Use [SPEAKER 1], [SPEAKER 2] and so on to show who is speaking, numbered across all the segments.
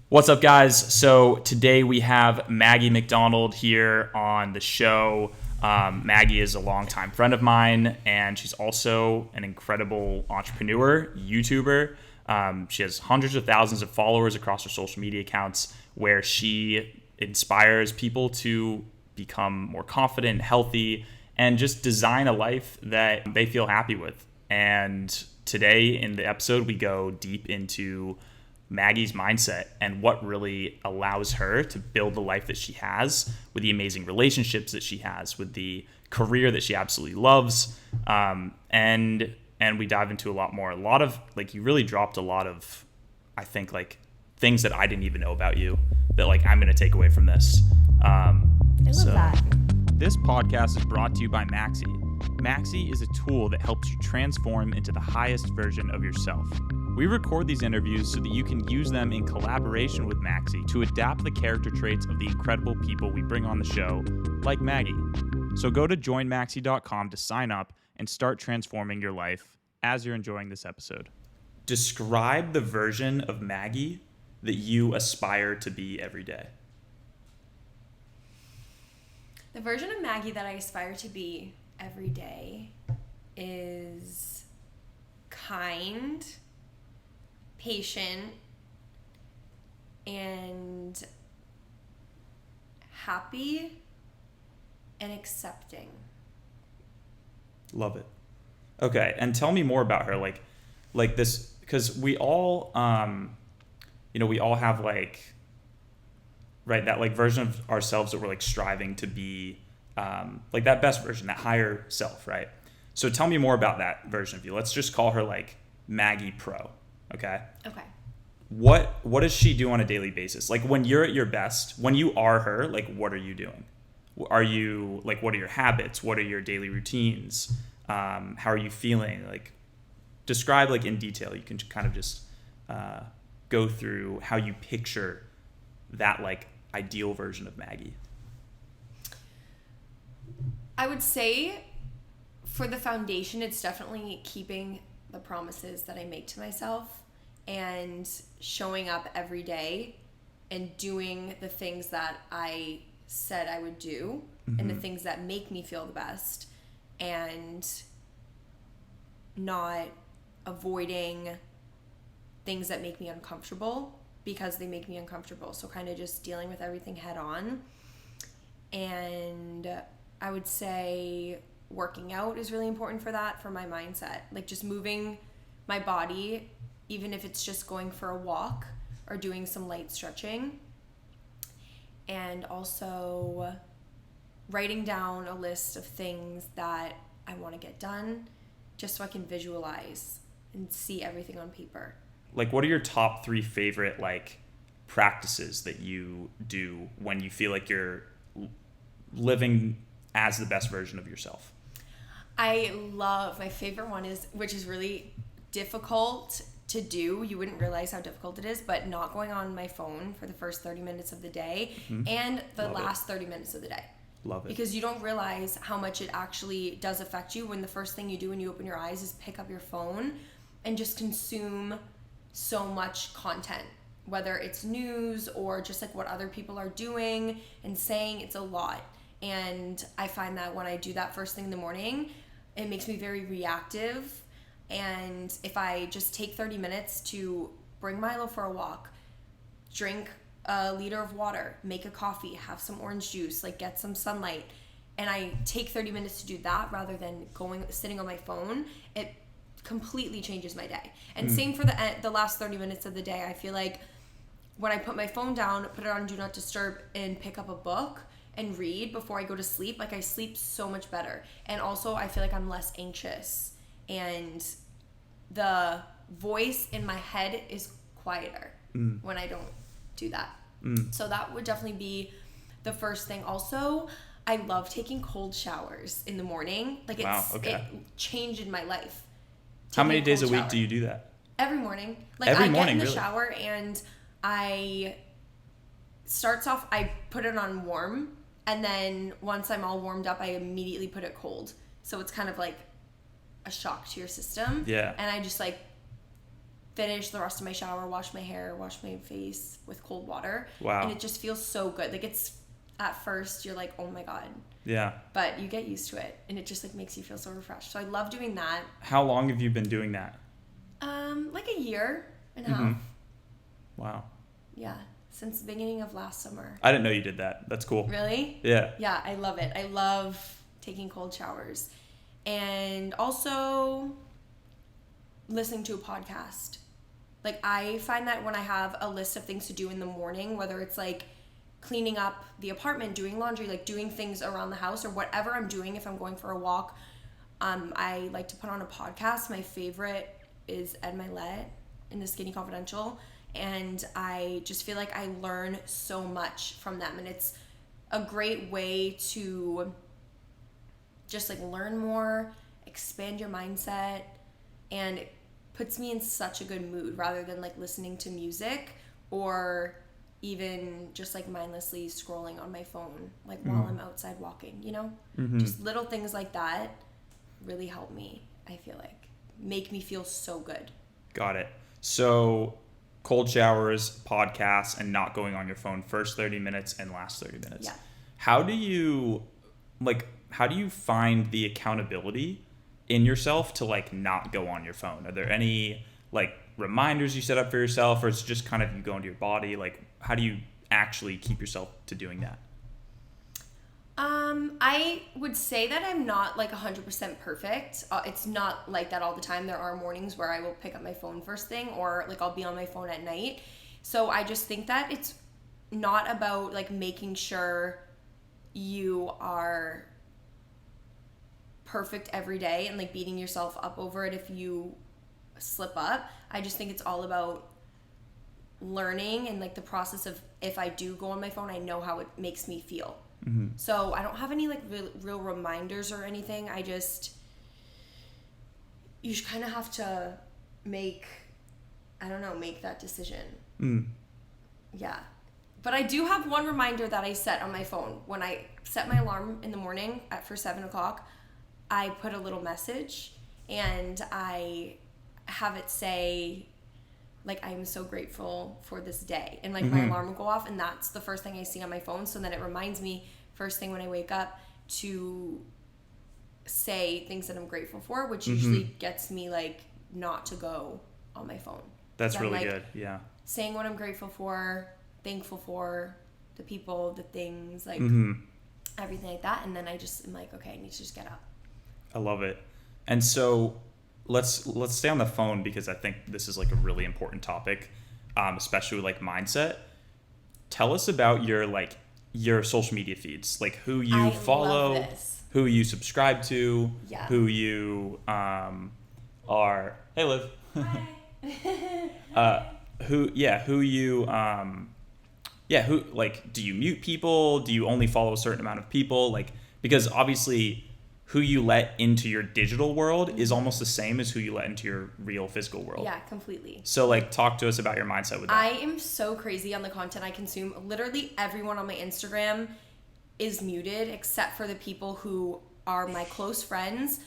[SPEAKER 1] What's up, guys? So today we have Maggie MacDonald here on the show. Maggie is a longtime friend of mine, and she's also an incredible entrepreneur, YouTuber. She has hundreds of thousands of followers across her social media accounts where she inspires people to become more confident, healthy, and just design a life that they feel happy with. And today in the episode, we go deep into Maggie's mindset and what really allows her to build the life that she has, with the amazing relationships that she has, with the career that she absolutely loves. And we dive into a lot more. A lot of, like, you really dropped a lot of, I think, like, things that I didn't even know about you that, like, I'm going to take away from this.
[SPEAKER 2] I love that.
[SPEAKER 1] This podcast is brought to you by Maxi. Maxi is a tool that helps you transform into the highest version of yourself. We record these interviews so that you can use them in collaboration with Maxi to adapt the character traits of the incredible people we bring on the show, like Maggie. So go to joinmaxi.com to sign up and start transforming your life as you're enjoying this episode. Describe the version of Maggie that you aspire to be every day.
[SPEAKER 2] The version of Maggie that I aspire to be every day is kind, patient, and happy and accepting.
[SPEAKER 1] Love it. Okay, and tell me more about her, like this, because we all we all have, like, right, that, like, version of ourselves that we're, like, striving to be, like, that best version, that higher self, right? So tell me more about that version of you. Let's just call her, like, Maggie Pro. Okay. What does she do on a daily basis? Like, when you're at your best, when you are her, like, what are you doing? Are you, like, what are your habits? What are your daily routines? How are you feeling? Like, describe, like, in detail. You can kind of just go through how you picture that, like, ideal version of Maggie.
[SPEAKER 2] I would say for the foundation, it's definitely keeping the promises that I make to myself and showing up every day and doing the things that I said I would do, and the things that make me feel the best, and not avoiding things that make me uncomfortable because they make me uncomfortable. So kind of just dealing with everything head on. And I would say working out is really important for that, for my mindset. Like, just moving my body, even if it's just going for a walk or doing some light stretching. And also writing down a list of things that I want to get done, just so I can visualize and see everything on paper.
[SPEAKER 1] Like, what are your top 3 favorite, like, practices that you do when you feel like you're living as the best version of yourself?
[SPEAKER 2] I love, my favorite one is, which is really difficult to do, you wouldn't realize how difficult it is, but not going on my phone for the first 30 minutes of the day and the last 30 minutes of the day.
[SPEAKER 1] Love it.
[SPEAKER 2] Because you don't realize how much it actually does affect you when the first thing you do when you open your eyes is pick up your phone and just consume so much content, whether it's news or just, like, what other people are doing and saying. It's a lot. And I find that when I do that first thing in the morning, it makes me very reactive. And if I just take 30 minutes to bring Milo for a walk, drink a liter of water, make a coffee, have some orange juice, like, get some sunlight, and I take 30 minutes to do that rather than sitting on my phone, it completely changes my day. And same for the last 30 minutes of the day. I feel like when I put my phone down, put it on Do Not Disturb, and pick up a book and read before I go to sleep, like, I sleep so much better. And also I feel like I'm less anxious, and the voice in my head is quieter when I don't do that. So that would definitely be the first thing. Also, I love taking cold showers in the morning. Like, it changed my life.
[SPEAKER 1] How many days a week do you do that?
[SPEAKER 2] Every morning. Like, I get in the shower and I put it on warm, and then once I'm all warmed up, I immediately put it cold. So it's kind of like a shock to your system.
[SPEAKER 1] Yeah.
[SPEAKER 2] And I just, like, finish the rest of my shower, wash my hair, wash my face with cold water.
[SPEAKER 1] Wow.
[SPEAKER 2] And it just feels so good. Like it's, at first you're like, oh my God.
[SPEAKER 1] Yeah.
[SPEAKER 2] But you get used to it and it just like makes you feel so refreshed. So I love doing that.
[SPEAKER 1] How long have you been doing that?
[SPEAKER 2] Like a year and a half.
[SPEAKER 1] Wow.
[SPEAKER 2] Yeah. Since the beginning of last summer.
[SPEAKER 1] I didn't know you did that. That's cool.
[SPEAKER 2] Really?
[SPEAKER 1] Yeah.
[SPEAKER 2] Yeah, I love it. I love taking cold showers. And also listening to a podcast. Like I find that when I have a list of things to do in the morning, whether it's like cleaning up the apartment, doing laundry, like doing things around the house or whatever I'm doing, if I'm going for a walk, I like to put on a podcast. My favorite is Ed Milet in the Skinny Confidential. And I just feel like I learn so much from them. And it's a great way to just like learn more, expand your mindset, and it puts me in such a good mood rather than like listening to music or even just like mindlessly scrolling on my phone like while I'm outside walking, you know? Just little things like that really help me, I feel like. Make me feel so good.
[SPEAKER 1] Got it. So cold showers, podcasts, and not going on your phone first 30 minutes and last 30 minutes.
[SPEAKER 2] Yeah.
[SPEAKER 1] How do you find the accountability in yourself to like not go on your phone? Are there any like reminders you set up for yourself, or it's just kind of you go into your body? Like how do you actually keep yourself to doing that?
[SPEAKER 2] I would say that I'm not like 100% perfect. It's not like that all the time. There are mornings where I will pick up my phone first thing, or like I'll be on my phone at night. So I just think that it's not about like making sure you are perfect every day and like beating yourself up over it if you slip up. I just think it's all about learning and like the process of, if I do go on my phone, I know how it makes me feel. So I don't have any like real reminders or anything. I just, you kind of have to make that decision. Yeah. But I do have one reminder that I set on my phone. When I set my alarm in the morning for 7 o'clock, I put a little message and I have it say, like, I'm so grateful for this day. And, like, my alarm will go off, and that's the first thing I see on my phone. So then it reminds me, first thing when I wake up, to say things that I'm grateful for, which usually gets me, like, not to go on my phone.
[SPEAKER 1] That's really good, yeah.
[SPEAKER 2] Saying what I'm grateful for, thankful for, the people, the things, like, everything like that. And then I just am like, okay, I need to just get up.
[SPEAKER 1] I love it. And so let's stay on the phone, because I think this is like a really important topic, especially with like mindset. Tell us about your social media feeds, like who you follow, who you subscribe to, who you are. Hey, Liv.
[SPEAKER 2] Hi.
[SPEAKER 1] who like, do you mute people? Do you only follow a certain amount of people? Like, because obviously who you let into your digital world is almost the same as who you let into your real physical world.
[SPEAKER 2] Yeah, completely.
[SPEAKER 1] So, like, talk to us about your mindset with that.
[SPEAKER 2] I am so crazy on the content I consume. Literally everyone on my Instagram is muted except for the people who are my close friends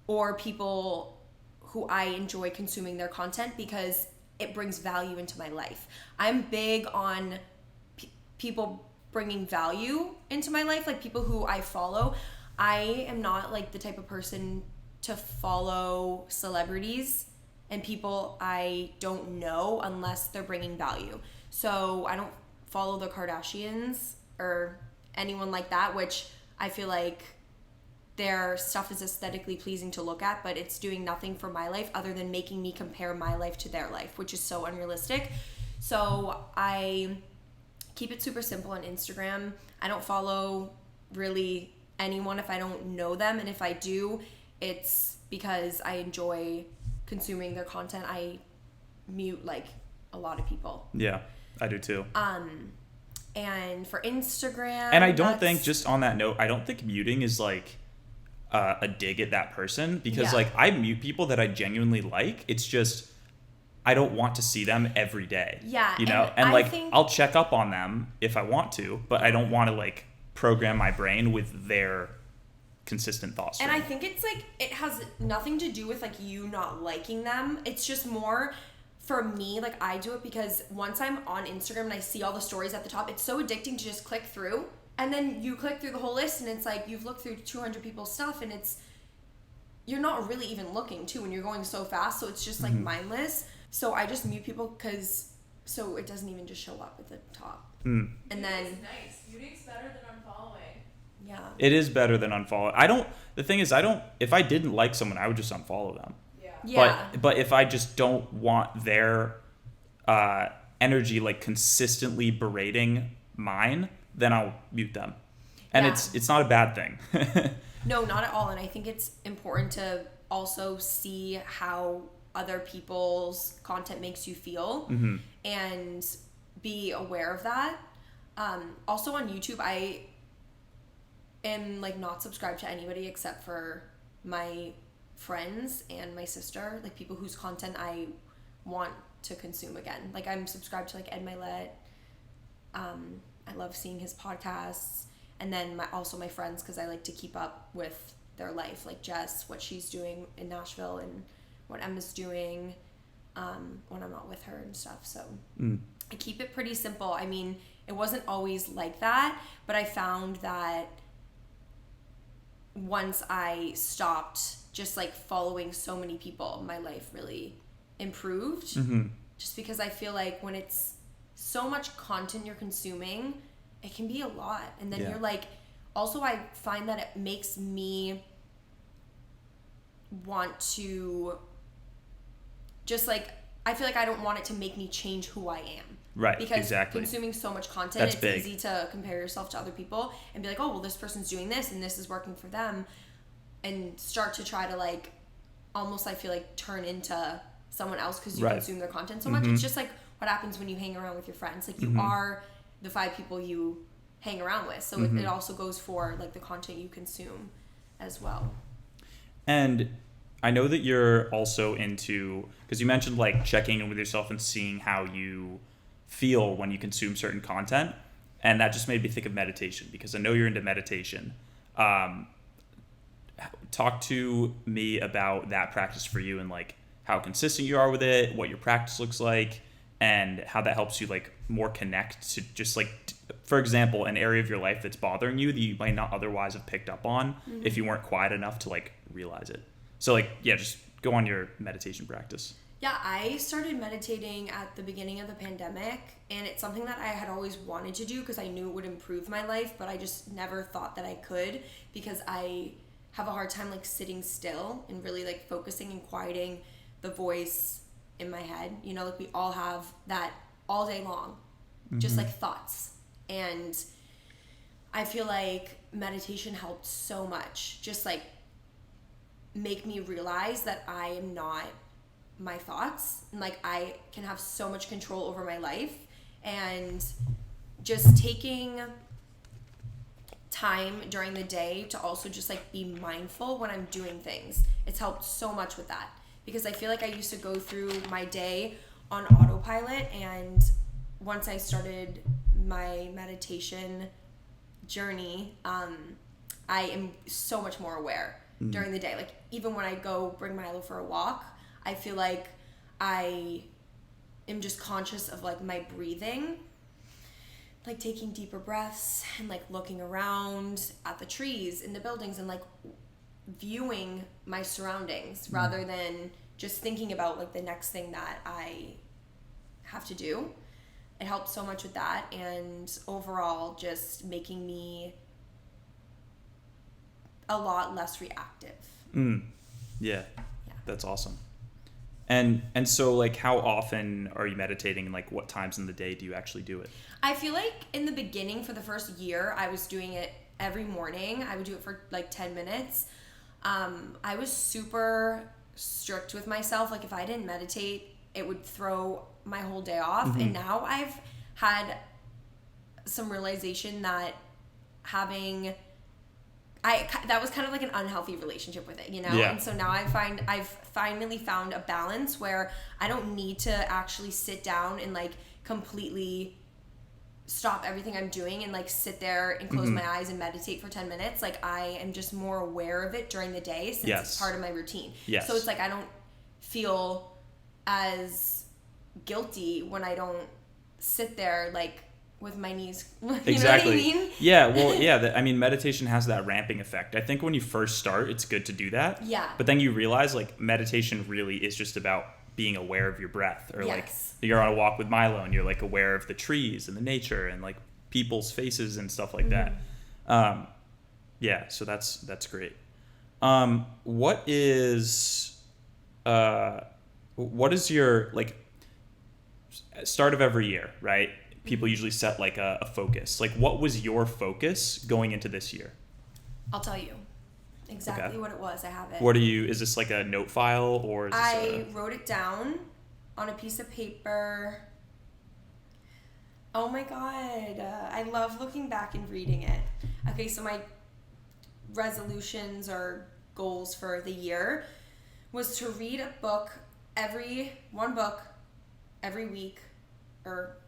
[SPEAKER 2] or people who I enjoy consuming their content because it brings value into my life. I'm big on people bringing value into my life, like people who I follow. I am not like the type of person to follow celebrities and people I don't know unless they're bringing value. So I don't follow the Kardashians or anyone like that, which I feel like their stuff is aesthetically pleasing to look at, but it's doing nothing for my life other than making me compare my life to their life, which is so unrealistic. So I keep it super simple on Instagram. I don't follow really anyone if I don't know them, and if I do, it's because I enjoy consuming their content. I mute like a lot of people.
[SPEAKER 1] Yeah, I do too.
[SPEAKER 2] And for Instagram,
[SPEAKER 1] and I don't think, just on that note, I don't think muting is like a dig at that person, because like I mute people that I genuinely like. It's just I don't want to see them every day.
[SPEAKER 2] Yeah,
[SPEAKER 1] you know, and like I'll check up on them if I want to, but I don't want to like program my brain with their consistent thoughts.
[SPEAKER 2] And I think it's like, it has nothing to do with like you not liking them. It's just more for me, like I do it because once I'm on Instagram and I see all the stories at the top, it's so addicting to just click through. And then you click through the whole list and it's like you've looked through 200 people's stuff and you're not really even looking too when you're going so fast. So it's just like mindless. So I just mute people so it doesn't even just show up at the top. And then
[SPEAKER 3] nice. Muting's better than unfollowing.
[SPEAKER 2] Yeah.
[SPEAKER 1] It is better than unfollow. The thing is, if I didn't like someone, I would just unfollow them.
[SPEAKER 2] Yeah.
[SPEAKER 1] But if I just don't want their energy like consistently berating mine, then I'll mute them. And it's not a bad thing.
[SPEAKER 2] No, not at all. And I think it's important to also see how other people's content makes you feel and be aware of that. Also on YouTube, I am like not subscribed to anybody except for my friends and my sister, like people whose content I want to consume again. Like I'm subscribed to like Ed Milet. I love seeing his podcasts, and then also my friends, because I like to keep up with their life, like Jess, what she's doing in Nashville and what Emma's doing when I'm not with her and stuff. So I keep it pretty simple. I mean, it wasn't always like that, but I found that once I stopped just like following so many people, my life really improved. Just because I feel like when it's so much content you're consuming, it can be a lot. And then you're like, also I find that it makes me want to just like, I feel like I don't want it to make me change who I am.
[SPEAKER 1] Right,
[SPEAKER 2] because
[SPEAKER 1] exactly.
[SPEAKER 2] Consuming so much content,
[SPEAKER 1] That's
[SPEAKER 2] it's
[SPEAKER 1] big.
[SPEAKER 2] easy to compare yourself to other people and be like, oh, well, this person's doing this and this is working for them, and start to try to like almost, I feel like, turn into someone else because you consume their content so much. It's just like what happens when you hang around with your friends. Like you are the 5 people you hang around with. So it also goes for like the content you consume as well.
[SPEAKER 1] And I know that you're also into, because you mentioned like checking in with yourself and seeing how you feel when you consume certain content, and that just made me think of meditation, because I know you're into meditation. Talk to me about that practice for you, and like how consistent you are with it, what your practice looks like, and how that helps you like more connect to just like, for example, an area of your life that's bothering you that you might not otherwise have picked up on if you weren't quiet enough to like realize it. So like, yeah, just go on your meditation practice.
[SPEAKER 2] Yeah, I started meditating at the beginning of the pandemic, and it's something that I had always wanted to do because I knew it would improve my life, but I just never thought that I could, because I have a hard time like sitting still and really like focusing and quieting the voice in my head. You know, like we all have that all day long, just like thoughts. And I feel like meditation helped so much, just like make me realize that I am not my thoughts, and like I can have so much control over my life. And just taking time during the day to also just like be mindful when I'm doing things, it's helped so much with that, because I feel like I used to go through my day on autopilot, and once I started my meditation journey, I am so much more aware during the day. Like even when I go bring Milo for a walk, I feel like I am just conscious of like my breathing, like taking deeper breaths and like looking around at the trees in the buildings and like viewing my surroundings rather than just thinking about like the next thing that I have to do. It helps so much with that, and overall just making me a lot less reactive.
[SPEAKER 1] Yeah, that's awesome. And so like how often are you meditating, and like what times in the day do you actually do it?
[SPEAKER 2] I feel like in the beginning, for the first year, I was doing it every morning. I would do it for like 10 minutes. I was super strict with myself. Like if I didn't meditate, it would throw my whole day off. And now I've had some realization that that was kind of like an unhealthy relationship with it, you know?
[SPEAKER 1] Yeah.
[SPEAKER 2] And so now I've finally found a balance where I don't need to actually sit down and like completely stop everything I'm doing and like sit there and close my eyes and meditate for 10 minutes. Like I am just more aware of it during the day since it's part of my routine.
[SPEAKER 1] Yes.
[SPEAKER 2] So it's like I don't feel as guilty when I don't sit there like with my knees. You
[SPEAKER 1] Exactly.
[SPEAKER 2] know what I mean?
[SPEAKER 1] Yeah, well, yeah, I mean, meditation has that ramping effect. I think when you first start, it's good to do that.
[SPEAKER 2] Yeah.
[SPEAKER 1] But then you realize, like, meditation really is just about being aware of your breath. Or, like, you're on a walk with Milo and you're, like, aware of the trees and the nature and, like, people's faces and stuff like that. Yeah, so that's great. What is your, like, start of every year, right? People usually set like a focus. Like, what was your focus going into this year?
[SPEAKER 2] I'll tell you exactly what it was. I have it.
[SPEAKER 1] Is this like a note file or is this
[SPEAKER 2] I wrote it down on a piece of paper. Oh my God. I love looking back and reading it. Okay, so my resolutions or goals for the year was to read a book one book every week, or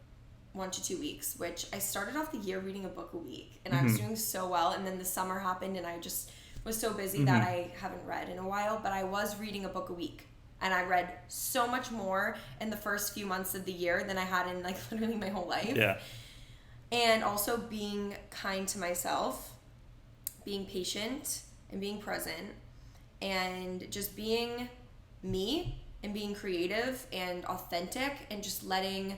[SPEAKER 2] 1 to 2 weeks, which I started off the year reading a book a week, and I was doing so well, and then the summer happened and I just was so busy that I haven't read in a while, but I was reading a book a week, and I read so much more in the first few months of the year than I had in like literally my whole life.
[SPEAKER 1] Yeah.
[SPEAKER 2] And also being kind to myself, being patient and being present, and just being me and being creative and authentic, and just letting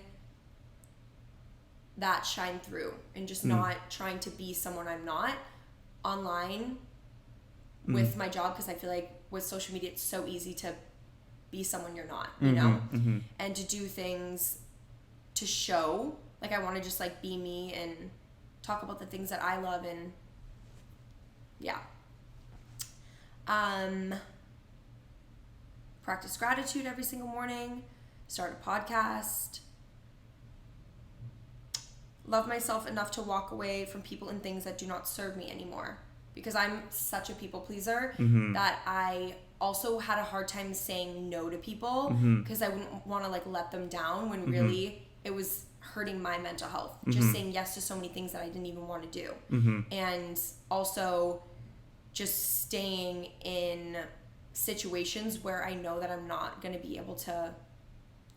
[SPEAKER 2] that shine through, and just not trying to be someone I'm not online with my job, because I feel like with social media it's so easy to be someone you're not, you know? And to do things to show, like I want to just like be me and talk about the things that I love, and practice gratitude every single morning, start a podcast, love myself enough to walk away from people and things that do not serve me anymore, because I'm such a people pleaser that I also had a hard time saying no to people, because I wouldn't want to like let them down when really it was hurting my mental health, just saying yes to so many things that I didn't even want to do. And also just staying in situations where I know that I'm not going to be able to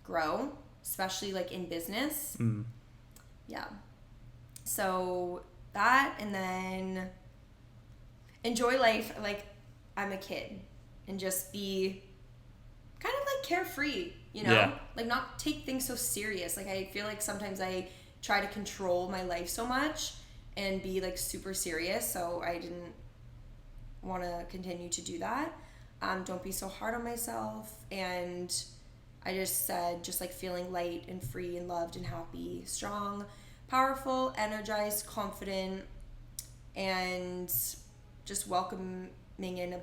[SPEAKER 2] grow, especially like in business. Yeah. So that, and then enjoy life like I'm a kid, and just be kind of like carefree, you know?
[SPEAKER 1] Yeah.
[SPEAKER 2] Like not take things so serious. Like I feel like sometimes I try to control my life so much and be like super serious, so I didn't want to continue to do that. Don't be so hard on myself. And I just said just like feeling light and free and loved and happy, strong, powerful, energized, confident, and just welcoming in a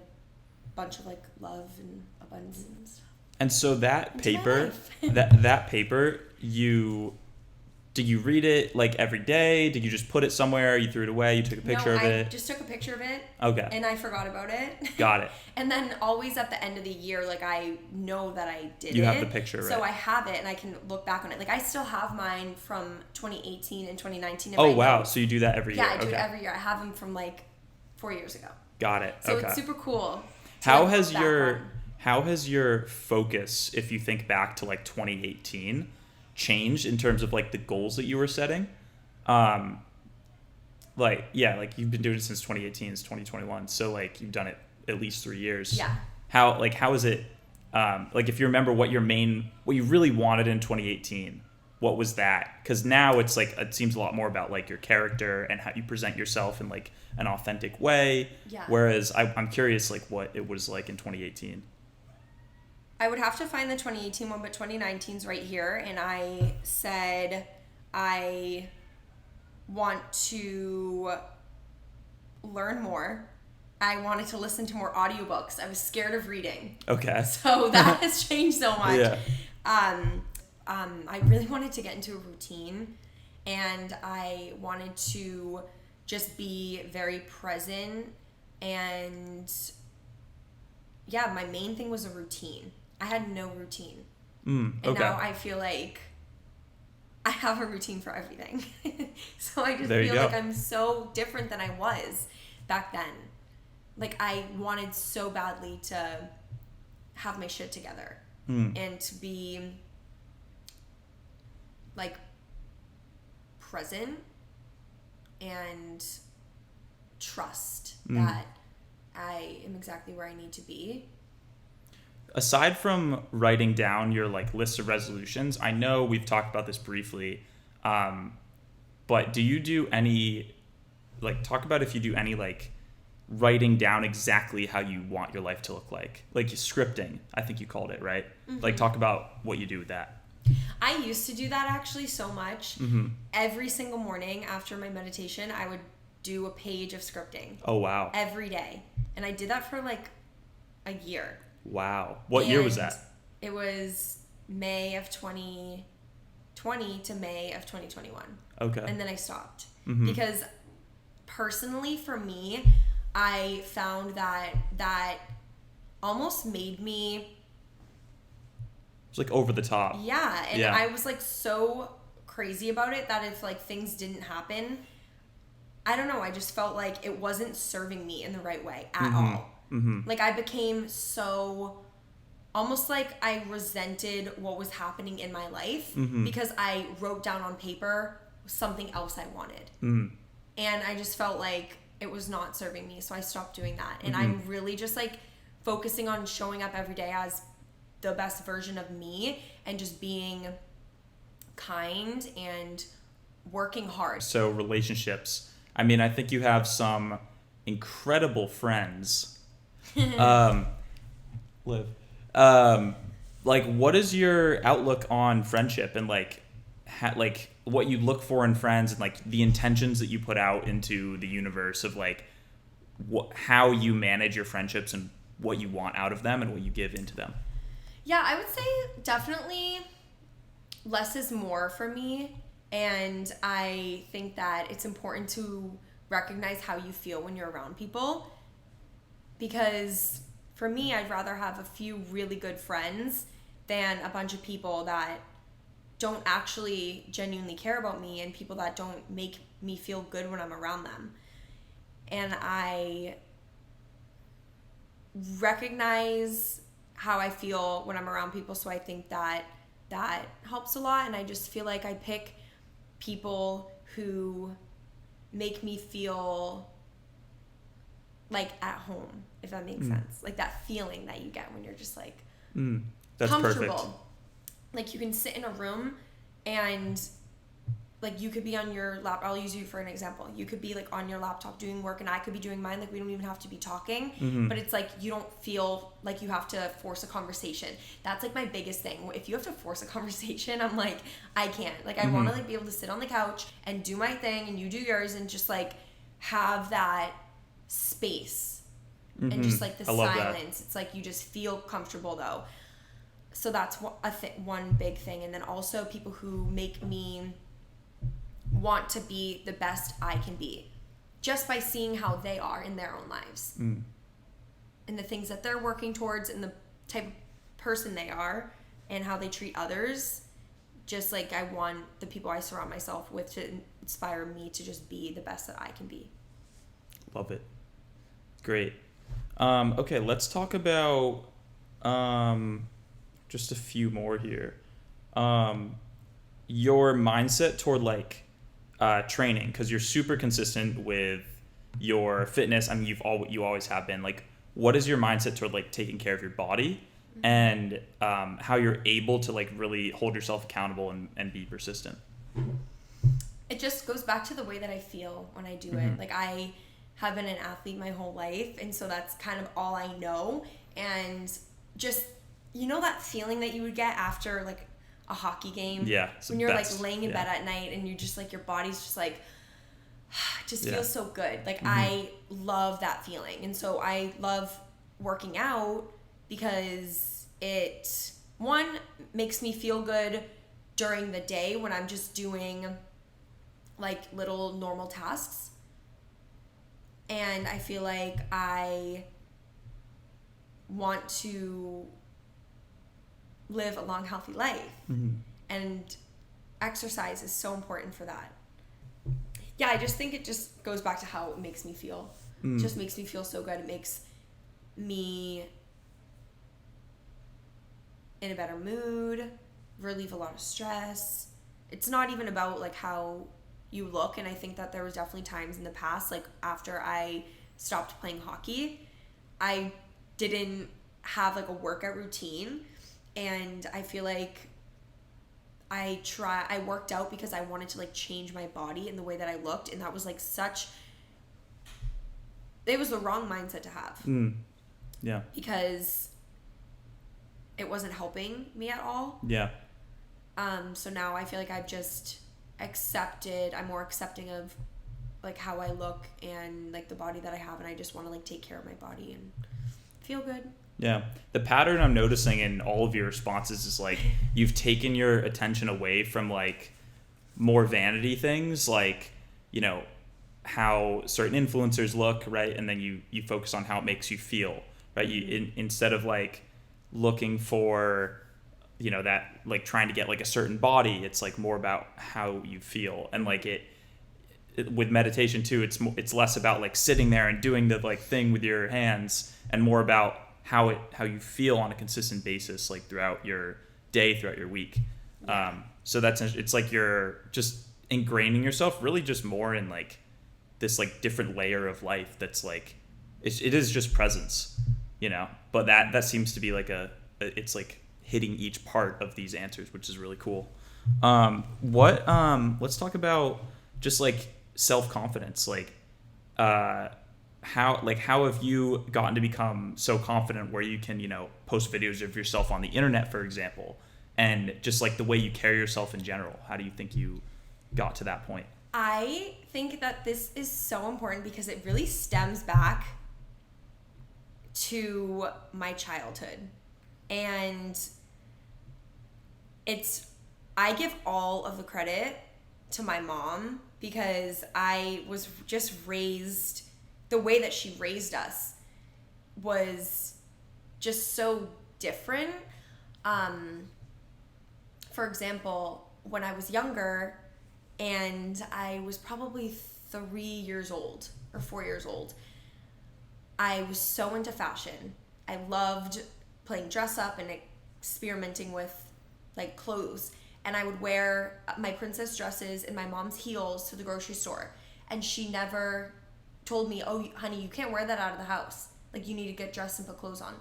[SPEAKER 2] bunch of like love and abundance and stuff.
[SPEAKER 1] And so that paper, that paper, did you read it like every day? Did you just put it somewhere? You threw it away? You took a picture of it?
[SPEAKER 2] I just took a picture of it.
[SPEAKER 1] Okay.
[SPEAKER 2] And I forgot about it.
[SPEAKER 1] Got it.
[SPEAKER 2] And then always at the end of the year, like I know that I did it.
[SPEAKER 1] You have the picture, right?
[SPEAKER 2] So I have it and I can look back on it. Like I still have mine from 2018 and 2019.
[SPEAKER 1] Oh, wow. So you do that every year?
[SPEAKER 2] Yeah, I do it every year. I have them from like 4 years ago.
[SPEAKER 1] Got it.
[SPEAKER 2] So it's super cool.
[SPEAKER 1] How has your focus, if you think back to like 2018, changed in terms of like the goals that you were setting? Like you've been doing it since 2018, it's 2021, so like you've done it at least 3 years.
[SPEAKER 2] Yeah.
[SPEAKER 1] How is it, like if you remember what you really wanted in 2018, what was that? Because now it's like, it seems a lot more about like your character and how you present yourself in like an authentic way.
[SPEAKER 2] Yeah.
[SPEAKER 1] Whereas I'm curious like what it was like in 2018.
[SPEAKER 2] I would have to find the 2018 one, but 2019's right here. And I said I want to learn more. I wanted to listen to more audiobooks. I was scared of reading.
[SPEAKER 1] Okay.
[SPEAKER 2] So that has changed so much.
[SPEAKER 1] Yeah.
[SPEAKER 2] I really wanted to get into a routine, and I wanted to just be very present, and yeah, my main thing was a routine. I had no routine. And now I feel like I have a routine for everything. So I just feel like I'm so different than I was back then. Like I wanted so badly to have my shit together and to be like present and trust that I am exactly where I need to be.
[SPEAKER 1] Aside from writing down your like list of resolutions, I know we've talked about this briefly, but do you do any, like, talk about if you do any like writing down exactly how you want your life to look like scripting, I think you called it, right? Like, talk about what you do with that.
[SPEAKER 2] I used to do that actually so much. Every single morning after my meditation, I would do a page of scripting.
[SPEAKER 1] Oh, wow.
[SPEAKER 2] Every day. And I did that for like a year.
[SPEAKER 1] Wow. What year was that?
[SPEAKER 2] It was May of 2020 to May of 2021.
[SPEAKER 1] Okay.
[SPEAKER 2] And then I stopped. Because personally for me, I found that almost made me...
[SPEAKER 1] It's like over the top.
[SPEAKER 2] Yeah. And I was like so crazy about it that if like things didn't happen, I don't know, I just felt like it wasn't serving me in the right way at all. Like I became so, almost like I resented what was happening in my life because I wrote down on paper something else I wanted. And I just felt like it was not serving me, so I stopped doing that. And I'm really just like focusing on showing up every day as the best version of me and just being kind and working hard.
[SPEAKER 1] So relationships. I mean, I think you have some incredible friends. Liv. Like, what is your outlook on friendship and like what you look for in friends and like the intentions that you put out into the universe of like how you manage your friendships and what you want out of them and what you give into them?
[SPEAKER 2] Yeah, I would say definitely less is more for me. And I think that it's important to recognize how you feel when you're around people. Because for me, I'd rather have a few really good friends than a bunch of people that don't actually genuinely care about me and people that don't make me feel good when I'm around them. And I recognize how I feel when I'm around people, so I think that helps a lot. And I just feel like I pick people who make me feel like at home, if that makes sense. Like that feeling that you get when you're just like
[SPEAKER 1] that's
[SPEAKER 2] comfortable.
[SPEAKER 1] Perfect.
[SPEAKER 2] Like you can sit in a room and like you could be on your lap. I'll use you for an example. You could be like on your laptop doing work and I could be doing mine. Like we don't even have to be talking, but it's like you don't feel like you have to force a conversation. That's like my biggest thing. If you have to force a conversation, I'm like, I can't. Like I want to like be able to sit on the couch and do my thing and you do yours and just like have that space and just like the silence. It's like you just feel comfortable though. So that's one big thing. And then also people who make me want to be the best I can be just by seeing how they are in their own lives and the things that they're working towards and the type of person they are and how they treat others. Just like I want the people I surround myself with to inspire me to just be the best that I can be.
[SPEAKER 1] Love it. Great. Okay, let's talk about just a few more here. Your mindset toward like training, because you're super consistent with your fitness. I mean, you always have been. Like, what is your mindset toward like taking care of your body and how you're able to like really hold yourself accountable and be persistent?
[SPEAKER 2] It just goes back to the way that I feel when I do it. Like I have been an athlete my whole life, and so that's kind of all I know. And just, you know, that feeling that you would get after like a hockey game, when you're like laying in bed at night and you're just like your body's just like just feels so good. Like I love that feeling, and so I love working out because it makes me feel good during the day when I'm just doing like little normal tasks, and I feel like I want to live a long, healthy life. And exercise is so important for that. Yeah, I just think it just goes back to how it makes me feel. It just makes me feel so good. It makes me in a better mood, relieve a lot of stress. it's not even about like how you look. And I think that there was definitely times in the past, like after I stopped playing hockey, I didn't have like a workout routine, and I feel like I worked out because I wanted to like change my body and the way that I looked, and that was like it was the wrong mindset to have.
[SPEAKER 1] Yeah.
[SPEAKER 2] Because it wasn't helping me at all.
[SPEAKER 1] Yeah.
[SPEAKER 2] So now I feel like I've just I'm more accepting of like how I look and like the body that I have, and I just want to like take care of my body and feel good.
[SPEAKER 1] Yeah. The pattern I'm noticing in all of your responses is like you've taken your attention away from like more vanity things, like, you know, how certain influencers look, right? And then you focus on how it makes you feel, right? Instead of like looking for, you know, that like trying to get like a certain body, it's like more about how you feel. And like it with meditation too, it's less about like sitting there and doing the like thing with your hands, and more about how you feel on a consistent basis, like throughout your day, throughout your week. So it's like you're just ingraining yourself really just more in like this like different layer of life that's like it is just presence, you know. But that seems to be like it's like hitting each part of these answers, which is really cool. Let's talk about just like self-confidence, like how have you gotten to become so confident where you can, you know, post videos of yourself on the internet, for example, and just like the way you carry yourself in general? How do you think you got to that point?
[SPEAKER 2] I think that this is so important because it really stems back to my childhood. And I give all of the credit to my mom because I was just raised, the way that she raised us was just so different. For example, when I was younger and I was probably 3 years old or 4 years old, I was so into fashion. I loved playing dress up and experimenting with like clothes, and I would wear my princess dresses and my mom's heels to the grocery store, and she never told me, "Oh honey, you can't wear that out of the house, like you need to get dressed and put clothes on."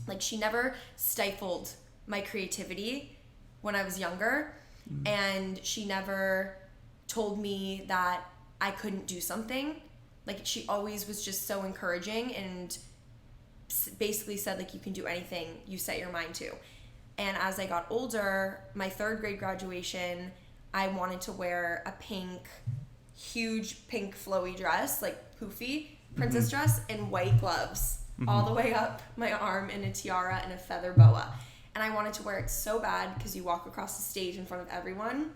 [SPEAKER 2] Like she never stifled my creativity when I was younger, and she never told me that I couldn't do something. Like she always was just so encouraging and basically said like you can do anything you set your mind to. And as I got older, my 3rd grade graduation, I wanted to wear a huge pink flowy dress, like poofy princess dress, and white gloves all the way up my arm, and a tiara and a feather boa. And I wanted to wear it so bad because you walk across the stage in front of everyone.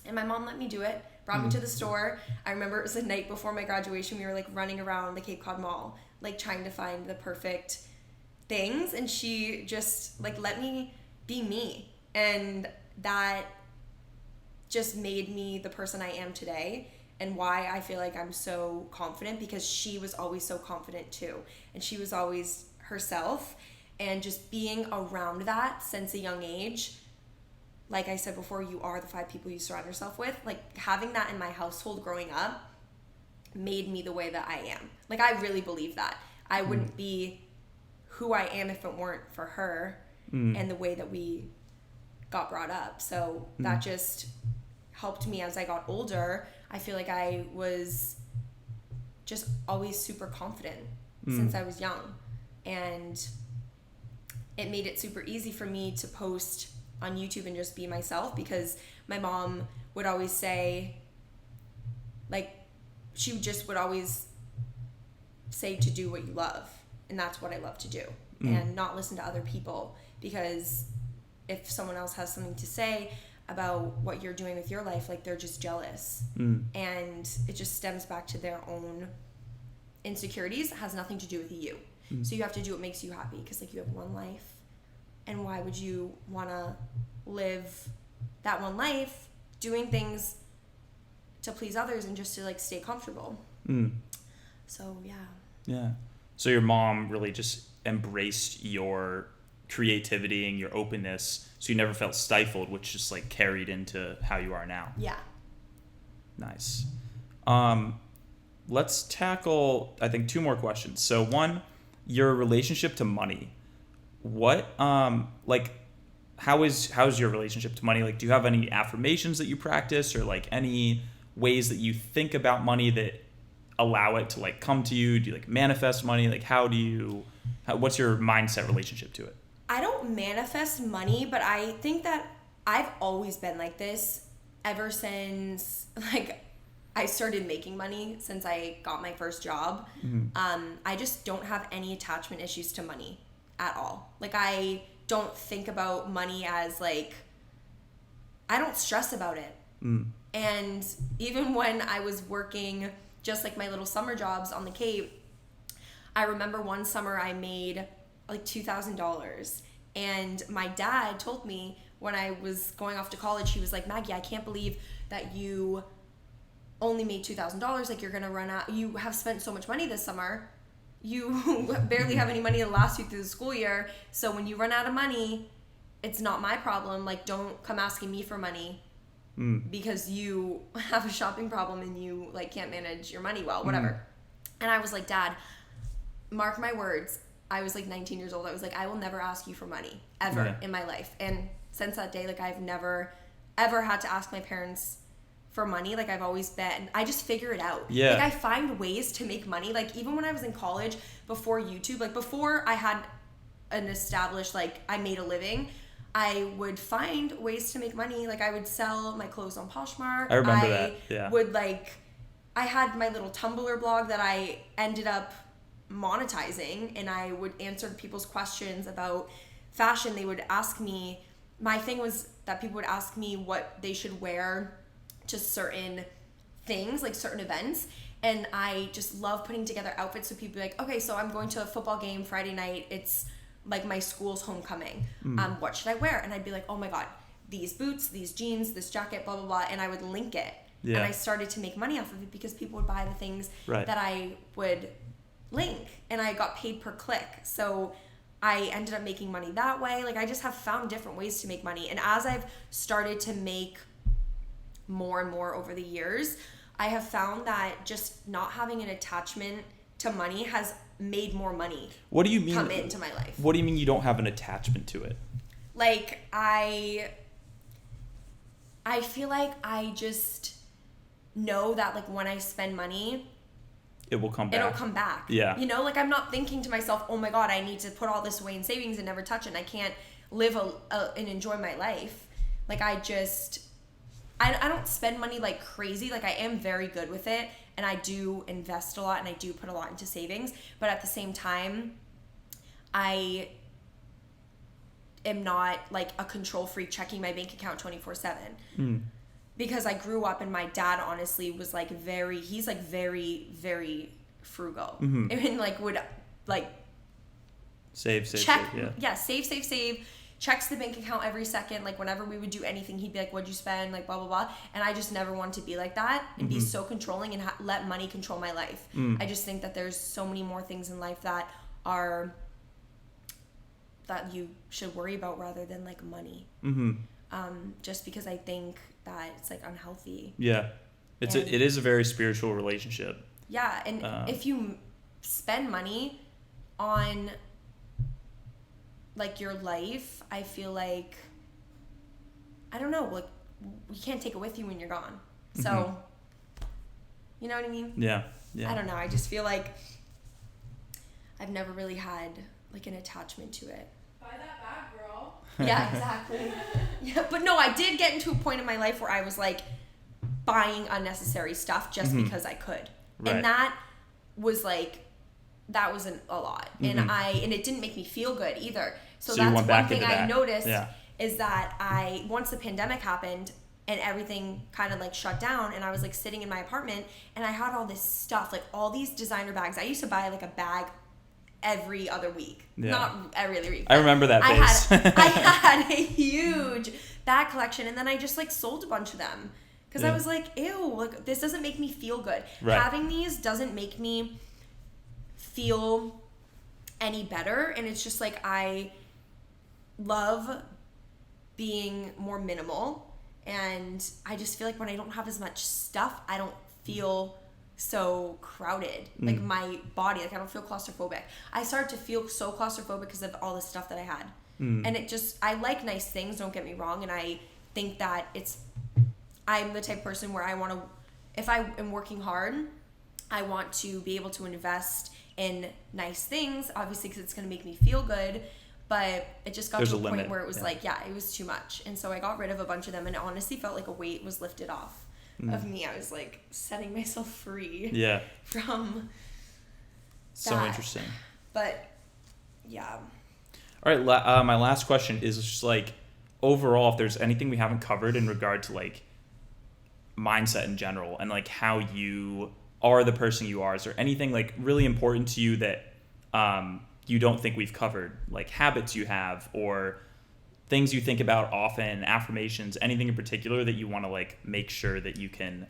[SPEAKER 2] And my mom let me do it, brought me to the store. I remember it was the night before my graduation. We were like running around the Cape Cod Mall, like trying to find the perfect things. And she just like let me be me. And that just made me the person I am today, and why I feel like I'm so confident, because she was always so confident too. And she was always herself. And just being around that since a young age, like I said before, you are the 5 people you surround yourself with. Like having that in my household growing up made me the way that I am. Like I really believe that. I wouldn't be who I am if it weren't for her and the way that we got brought up. So that just helped me as I got older. I feel like I was just always super confident since I was young. And it made it super easy for me to post on YouTube and just be myself, because my mom would always say, like, she just would always say to do what you love, and that's what I love to do, and not listen to other people, because if someone else has something to say about what you're doing with your life, like, they're just jealous, and it just stems back to their own insecurities. It has nothing to do with you. So you have to do what makes you happy, because like you have one life, and why would you want to live that one life doing things to please others and just to like stay comfortable? So yeah.
[SPEAKER 1] So your mom really just embraced your creativity and your openness, so you never felt stifled, which just like carried into how you are now.
[SPEAKER 2] Yeah.
[SPEAKER 1] Nice. Let's tackle, I think, 2 more questions. So one, your relationship to money. What how's your relationship to money? Like, do you have any affirmations that you practice, or like any ways that you think about money that allow it to like come to you? Do you like manifest money? Like, what's your mindset relationship to it?
[SPEAKER 2] I don't manifest money, but I think that I've always been like this ever since like I started making money, since I got my first job. I just don't have any attachment issues to money at all. Like, I don't think about money as like, I don't stress about it. And even when I was working just like my little summer jobs on the Cape, I remember one summer I made like $2,000, and my dad told me when I was going off to college, he was like, Maggie, I can't believe that you only made $2,000. Like, you're gonna run out. You have spent so much money this summer. You barely have any money to last you through the school year. So when you run out of money, it's not my problem. Like, don't come asking me for money because you have a shopping problem and you like can't manage your money well, whatever. And I was like, Dad, mark my words. I was like 19 years old. I was like, I will never ask you for money ever in my life. And since that day, like, I've never ever had to ask my parents for money. Like, I've always been, I just figure it out.
[SPEAKER 1] Yeah.
[SPEAKER 2] Like, I find ways to make money. Like, even when I was in college, before YouTube, like before I had an established, like, I made a living, I would find ways to make money. Like, I would sell my clothes on Poshmark.
[SPEAKER 1] I remember that. Yeah.
[SPEAKER 2] Would like, I had my little Tumblr blog that I ended up monetizing, and I would answer people's questions about fashion. They would ask me, my thing was that people would ask me what they should wear to certain things, like certain events, and I just love putting together outfits. So people be like, okay, so I'm going to a football game Friday night, it's like my school's homecoming, what should I wear? And I'd be like, oh my god, these boots, these jeans, this jacket, blah blah blah, and I would link it. And I started to make money off of it because people would buy the things that I would link, and I got paid per click. So I ended up making money that way. Like, I just have found different ways to make money, and as I've started to make more and more over the years, I have found that just not having an attachment to money has made more money.
[SPEAKER 1] What do you mean
[SPEAKER 2] come into my life?
[SPEAKER 1] What do you mean you don't have an attachment to it?
[SPEAKER 2] Like, I feel like I just know that, like, when I spend money,
[SPEAKER 1] it will come back.
[SPEAKER 2] It'll come back.
[SPEAKER 1] Yeah.
[SPEAKER 2] You know, like, I'm not thinking to myself, oh my god, I need to put all this away in savings and never touch it, and I can't live and enjoy my life. Like, I don't spend money like crazy. Like, I am very good with it, and I do invest a lot, and I do put a lot into savings, but at the same time, I am not like a control freak checking my bank account 24/7. Because I grew up, and my dad honestly was like he's like very, very frugal. And like would like
[SPEAKER 1] save,
[SPEAKER 2] check,
[SPEAKER 1] yeah.
[SPEAKER 2] Save, checks the bank account every second. Like, whenever we would do anything, he'd be like, what'd you spend? Like, blah, blah, blah. And I just never wanted to be like that and be so controlling and let money control my life. I just think that there's so many more things in life that you should worry about rather than like money. Just because I think that it's like unhealthy.
[SPEAKER 1] Yeah. It is a very spiritual relationship.
[SPEAKER 2] Yeah. And if you spend money on like your life, I feel like, I don't know, like, you can't take it with you when you're gone. So, you know what I mean?
[SPEAKER 1] Yeah.
[SPEAKER 2] I don't know. I just feel like I've never really had like an attachment to it.
[SPEAKER 3] Buy that bag, girl.
[SPEAKER 2] Yeah, exactly. Yeah, but no, I did get into a point in my life where I was like buying unnecessary stuff just because I could.
[SPEAKER 1] Right.
[SPEAKER 2] And that was like, that was a lot. And it didn't make me feel good either. So that's one thing I noticed is that once the pandemic happened and everything kind of like shut down, and I was like sitting in my apartment, and I had all this stuff, like all these designer bags. I used to buy like a bag every other week. Not every other week.
[SPEAKER 1] I remember that phase.
[SPEAKER 2] I had a huge bag collection, and then I just like sold a bunch of them because I was like, ew, like this doesn't make me feel good.
[SPEAKER 1] Right.
[SPEAKER 2] Having these doesn't make me feel any better, and it's just like I love being more minimal, and I just feel like when I don't have as much stuff, I don't feel so crowded. Like my body, like I don't feel claustrophobic. I started to feel so claustrophobic because of all the stuff that I had. And it just, I like nice things, don't get me wrong, and I think that I'm the type of person where I want to, if I am working hard, I want to be able to invest in nice things, obviously because it's going to make me feel good, but it just got to a point where it was like, it was too much. And so I got rid of a bunch of them, and it honestly felt like a weight was lifted off of me. I was like setting myself free from
[SPEAKER 1] so
[SPEAKER 2] that.
[SPEAKER 1] Interesting.
[SPEAKER 2] But yeah.
[SPEAKER 1] All right, my last question is just like, overall, if there's anything we haven't covered in regard to like mindset in general and like how you are the person you are, is there anything like really important to you that you don't think we've covered, like habits you have or things you think about often, affirmations, anything in particular that you want to like make sure that you can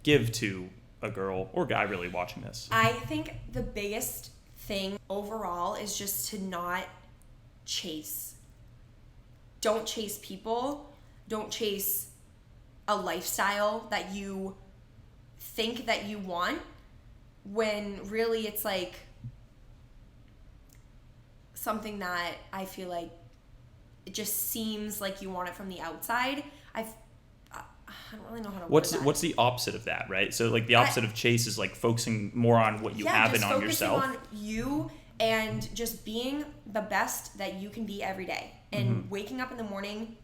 [SPEAKER 1] give to a girl or guy really watching this?
[SPEAKER 2] I think the biggest thing overall is just to not chase. Don't chase people. Don't chase a lifestyle that you think that you want, when really it's like something that I feel like it just seems like you want it from the outside. I don't really know how to word that.
[SPEAKER 1] What's the opposite of that, right? So like the opposite of chase is like focusing more on what you have and on yourself.
[SPEAKER 2] On you and just being the best that you can be every day, and waking up in the morning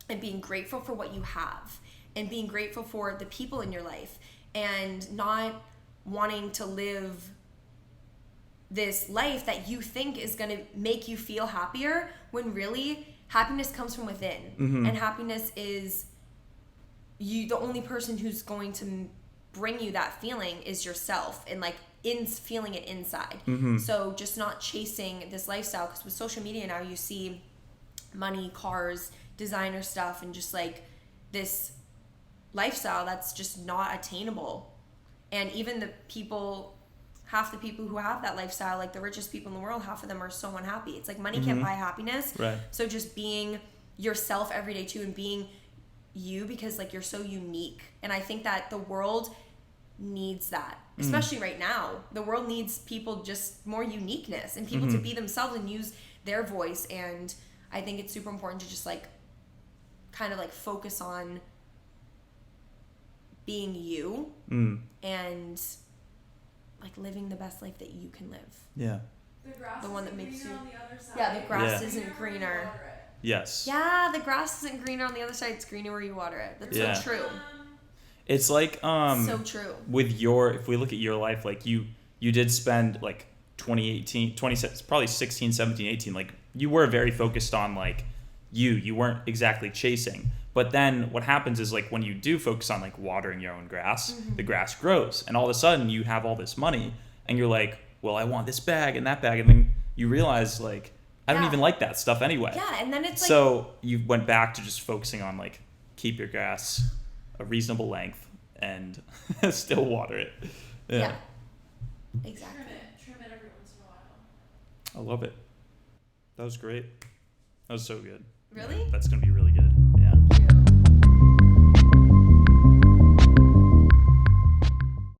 [SPEAKER 2] and being grateful for what you have and being grateful for the people in your life, and not wanting to live this life that you think is going to make you feel happier, when really happiness comes from within. And happiness is the only person who's going to bring you that feeling is yourself, and like feeling it inside. So just not chasing this lifestyle, because with social media now you see money, cars, designer stuff, and just like this lifestyle that's just not attainable. And even half the people who have that lifestyle, like the richest people in the world, half of them are so unhappy. It's like money can't buy happiness.
[SPEAKER 1] Right.
[SPEAKER 2] So just being yourself every day too, and being you, because like you're so unique. And I think that the world needs that, especially right now. The world needs people, just more uniqueness, and people to be themselves and use their voice. And I think it's super important to just like kind of like focus on being you and like living the best life that you can live.
[SPEAKER 1] Yeah.
[SPEAKER 3] The
[SPEAKER 2] one that makes you.
[SPEAKER 3] on the other side.
[SPEAKER 2] Yeah, the grass isn't greener.
[SPEAKER 1] Yes.
[SPEAKER 2] Yeah, the grass isn't greener on the other side. It's greener where you water it. That's so true.
[SPEAKER 1] It's like
[SPEAKER 2] so true.
[SPEAKER 1] If we look at your life, like you did spend like 2018, probably 16, 17, 18, like you were very focused on like you weren't exactly chasing. But then what happens is like when you do focus on like watering your own grass, the grass grows, and all of a sudden you have all this money and you're like, well, I want this bag and that bag, and then you realize like I don't even like that stuff anyway.
[SPEAKER 2] Yeah, and then it's like,
[SPEAKER 1] so you went back to just focusing on like keep your grass a reasonable length and still water it.
[SPEAKER 2] Yeah. Exactly.
[SPEAKER 3] Trim it every once in a while.
[SPEAKER 1] I love it. That was great. That was so good.
[SPEAKER 2] Really?
[SPEAKER 1] That's gonna be really good.